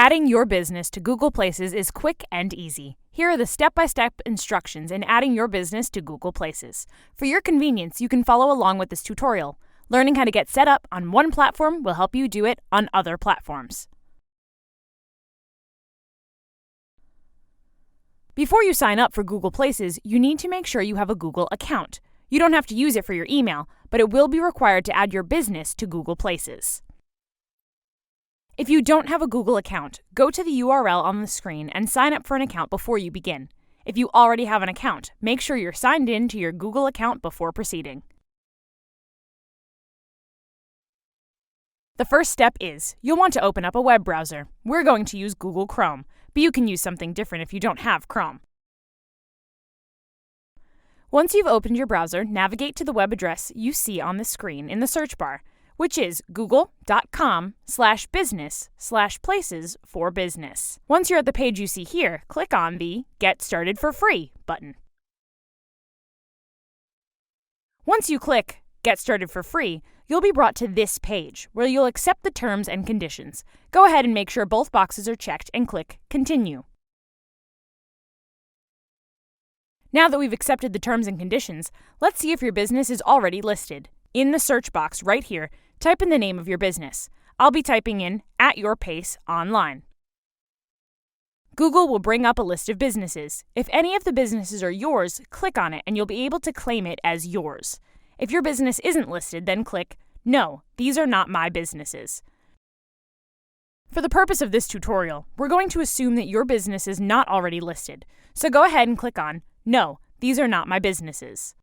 Adding your business to Google Places is quick and easy. Here are the step-by-step instructions in adding your business to Google Places. For your convenience, you can follow along with this tutorial. Learning how to get set up on one platform will help you do it on other platforms. Before you sign up for Google Places, you need to make sure you have a Google account. You don't have to use it for your email, but it will be required to add your business to Google Places. If you don't have a Google account, go to the URL on the screen and sign up for an account before you begin. If you already have an account, make sure you're signed in to your Google account before proceeding. The first step is, you'll want to open up a web browser. We're going to use Google Chrome, but you can use something different if you don't have Chrome. Once you've opened your browser, navigate to the web address you see on the screen in the search bar, which is google.com/business/places4business. Once you're at the page you see here, click on the Get Started for Free button. Once you click Get Started for Free, you'll be brought to this page, where you'll accept the terms and conditions. Go ahead and make sure both boxes are checked and click Continue. Now that we've accepted the terms and conditions, let's see if your business is already listed. In the search box right here, type in the name of your business. I'll be typing in At Your Pace Online. Google will bring up a list of businesses. If any of the businesses are yours, click on it and you'll be able to claim it as yours. If your business isn't listed, then click No, these are not my businesses. For the purpose of this tutorial, we're going to assume that your business is not already listed. So go ahead and click on No, these are not my businesses.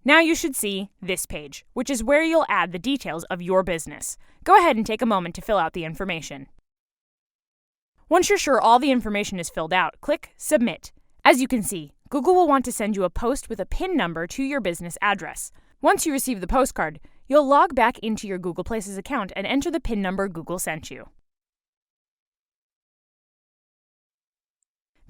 Now you should see this page, which is where you'll add the details of your business. Go ahead and take a moment to fill out the information. Once you're sure all the information is filled out, click Submit. As you can see, Google will want to send you a post with a PIN number to your business address. Once you receive the postcard, you'll log back into your Google Places account and enter the PIN number Google sent you.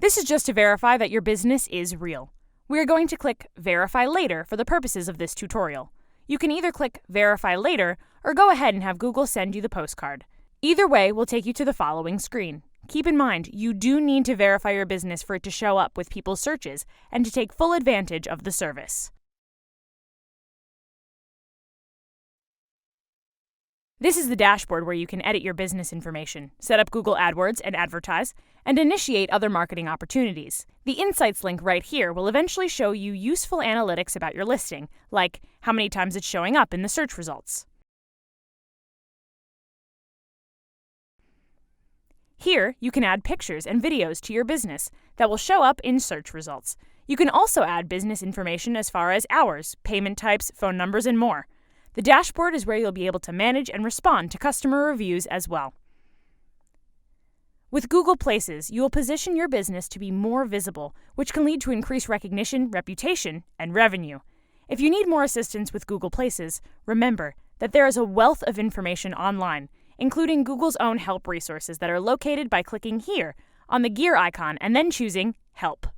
This is just to verify that your business is real. We are going to click Verify Later for the purposes of this tutorial. You can either click Verify Later or go ahead and have Google send you the postcard. Either way will take you to the following screen. Keep in mind, you do need to verify your business for it to show up with people's searches and to take full advantage of the service. This is the dashboard where you can edit your business information, set up Google AdWords and advertise, and initiate other marketing opportunities. The Insights link right here will eventually show you useful analytics about your listing, like how many times it's showing up in the search results. Here, you can add pictures and videos to your business that will show up in search results. You can also add business information as far as hours, payment types, phone numbers, and more. The dashboard is where you'll be able to manage and respond to customer reviews as well. With Google Places, you will position your business to be more visible, which can lead to increased recognition, reputation, and revenue. If you need more assistance with Google Places, remember that there is a wealth of information online, including Google's own help resources that are located by clicking here on the gear icon and then choosing Help.